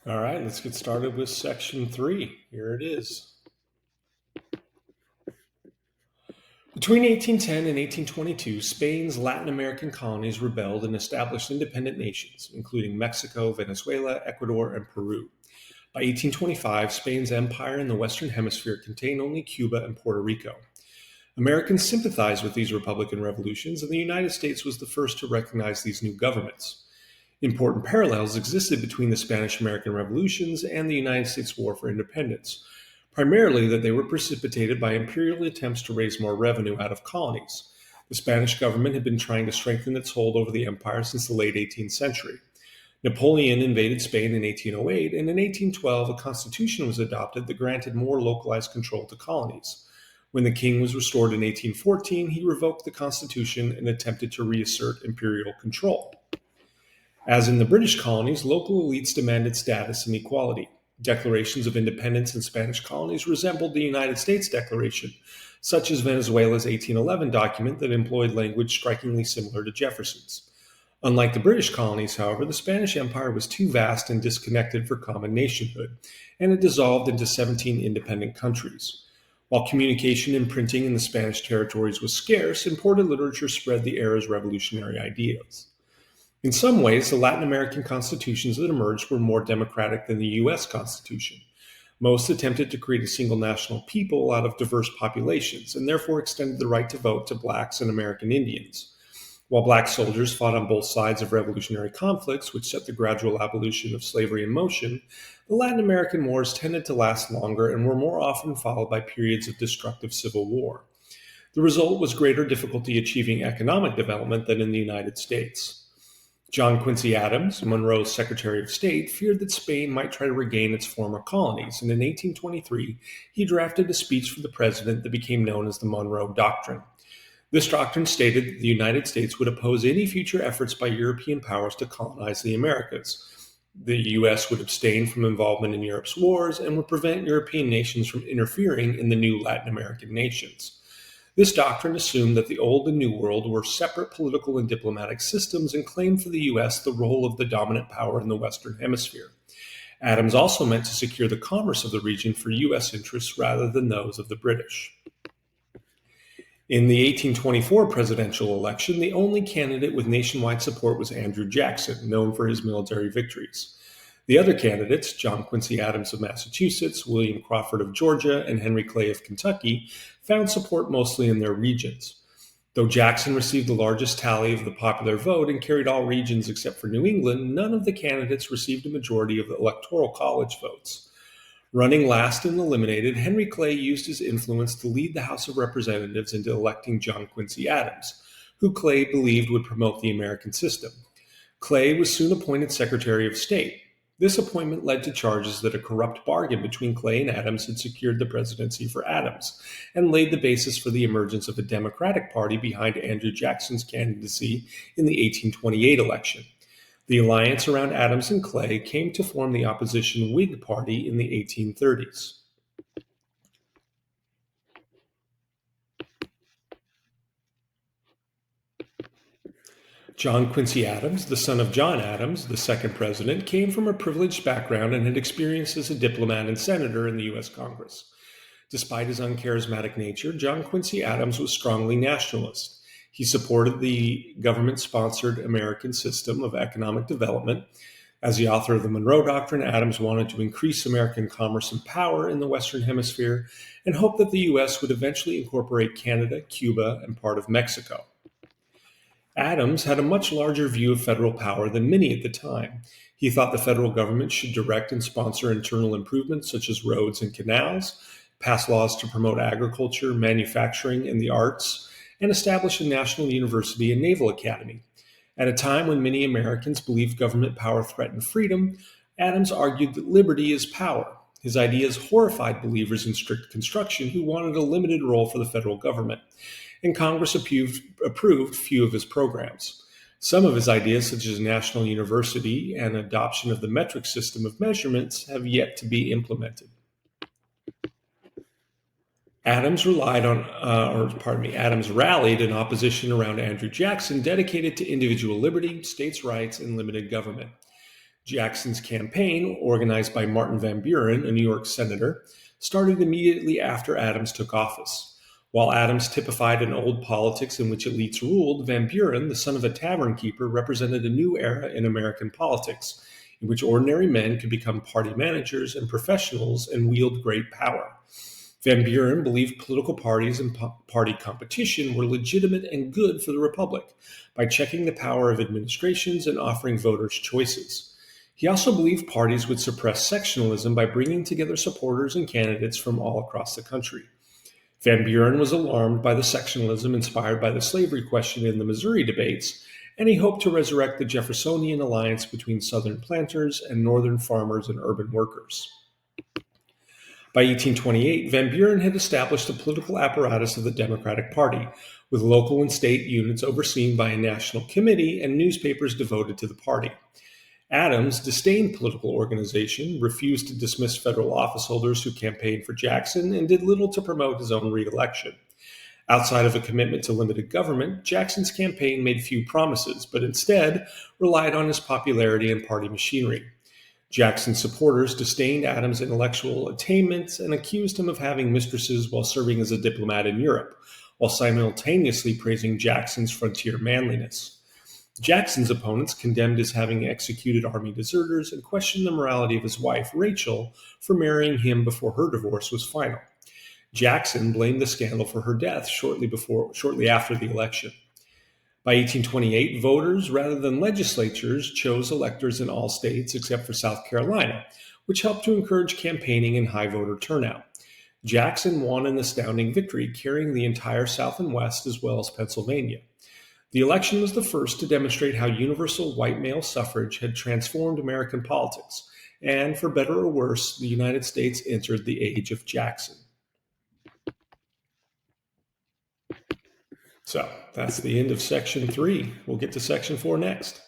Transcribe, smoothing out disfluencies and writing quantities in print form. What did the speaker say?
All right, let's get started with section 3. Here it is. Between 1810 and 1822, Spain's Latin American colonies rebelled and established independent nations, including Mexico, Venezuela, Ecuador, and Peru. By 1825, Spain's empire in the Western Hemisphere contained only Cuba and Puerto Rico. Americans sympathized with these Republican revolutions, and the United States was the first to recognize these new governments. Important parallels existed between the Spanish American Revolutions and the United States War for Independence, primarily that they were precipitated by imperial attempts to raise more revenue out of colonies. The Spanish government had been trying to strengthen its hold over the empire since the late 18th century. Napoleon invaded Spain in 1808, and in 1812 a constitution was adopted that granted more localized control to colonies. When the king was restored in 1814, he revoked the constitution and attempted to reassert imperial control. As in the British colonies, local elites demanded status and equality. Declarations of independence in Spanish colonies resembled the United States Declaration, such as Venezuela's 1811 document that employed language strikingly similar to Jefferson's. Unlike the British colonies, however, the Spanish Empire was too vast and disconnected for common nationhood, and it dissolved into 17 independent countries. While communication and printing in the Spanish territories was scarce, imported literature spread the era's revolutionary ideas. In some ways, the Latin American constitutions that emerged were more democratic than the U.S. Constitution. Most attempted to create a single national people out of diverse populations, and therefore extended the right to vote to blacks and American Indians. While black soldiers fought on both sides of revolutionary conflicts, which set the gradual abolition of slavery in motion, the Latin American wars tended to last longer and were more often followed by periods of destructive civil war. The result was greater difficulty achieving economic development than in the United States. John Quincy Adams, Monroe's Secretary of State, feared that Spain might try to regain its former colonies, and in 1823 he drafted a speech for the president that became known as the Monroe Doctrine. This doctrine stated that the United States would oppose any future efforts by European powers to colonize the Americas. The U.S. would abstain from involvement in Europe's wars and would prevent European nations from interfering in the new Latin American nations. This doctrine assumed that the Old and New World were separate political and diplomatic systems and claimed for the U.S. the role of the dominant power in the Western Hemisphere. Adams also meant to secure the commerce of the region for U.S. interests rather than those of the British. In the 1824 presidential election, the only candidate with nationwide support was Andrew Jackson, known for his military victories. The other candidates, John Quincy Adams of Massachusetts, William Crawford of Georgia, and Henry Clay of Kentucky, found support mostly in their regions. Though Jackson received the largest tally of the popular vote and carried all regions except for New England, none of the candidates received a majority of the Electoral College votes. Running last and eliminated, Henry Clay used his influence to lead the House of Representatives into electing John Quincy Adams, who Clay believed would promote the American system. Clay was soon appointed Secretary of State. This appointment led to charges that a corrupt bargain between Clay and Adams had secured the presidency for Adams, and laid the basis for the emergence of a Democratic Party behind Andrew Jackson's candidacy in the 1828 election. The alliance around Adams and Clay came to form the opposition Whig Party in the 1830s. John Quincy Adams, the son of John Adams, the second president, came from a privileged background and had experience as a diplomat and senator in the U.S. Congress. Despite his uncharismatic nature, John Quincy Adams was strongly nationalist. He supported the government-sponsored American system of economic development. As the author of the Monroe Doctrine, Adams wanted to increase American commerce and power in the Western Hemisphere and hoped that the U.S. would eventually incorporate Canada, Cuba, and part of Mexico. Adams had a much larger view of federal power than many at the time. He thought the federal government should direct and sponsor internal improvements such as roads and canals, pass laws to promote agriculture, manufacturing, and the arts, and establish a national university and naval academy. At a time when many Americans believed government power threatened freedom, Adams argued that liberty is power. His ideas horrified believers in strict construction who wanted a limited role for the federal government, and Congress approved few of his programs. Some of his ideas, such as a national university and adoption of the metric system of measurements, have yet to be implemented. Adams rallied in opposition around Andrew Jackson, dedicated to individual liberty, states' rights, and limited government. Jackson's campaign, organized by Martin Van Buren, a New York senator, started immediately after Adams took office. While Adams typified an old politics in which elites ruled, Van Buren, the son of a tavern keeper, represented a new era in American politics, in which ordinary men could become party managers and professionals and wield great power. Van Buren believed political parties and party competition were legitimate and good for the Republic by checking the power of administrations and offering voters choices. He also believed parties would suppress sectionalism by bringing together supporters and candidates from all across the country. Van Buren was alarmed by the sectionalism inspired by the slavery question in the Missouri debates, and he hoped to resurrect the Jeffersonian alliance between Southern planters and Northern farmers and urban workers. By 1828, Van Buren had established the political apparatus of the Democratic Party, with local and state units overseen by a national committee and newspapers devoted to the party. Adams disdained political organization, refused to dismiss federal office holders who campaigned for Jackson, and did little to promote his own reelection. Outside of a commitment to limited government, Jackson's campaign made few promises, but instead relied on his popularity and party machinery. Jackson's supporters disdained Adams' intellectual attainments and accused him of having mistresses while serving as a diplomat in Europe, while simultaneously praising Jackson's frontier manliness. Jackson's opponents condemned his having executed army deserters and questioned the morality of his wife, Rachel, for marrying him before her divorce was final. Jackson blamed the scandal for her death shortly after the election. By 1828, voters, rather than legislatures, chose electors in all states except for South Carolina, which helped to encourage campaigning and high voter turnout. Jackson won an astounding victory, carrying the entire South and West as well as Pennsylvania. The election was the first to demonstrate how universal white male suffrage had transformed American politics, and for better or worse, the United States entered the age of Jackson. So that's the end of section 3. We'll get to section 4 next.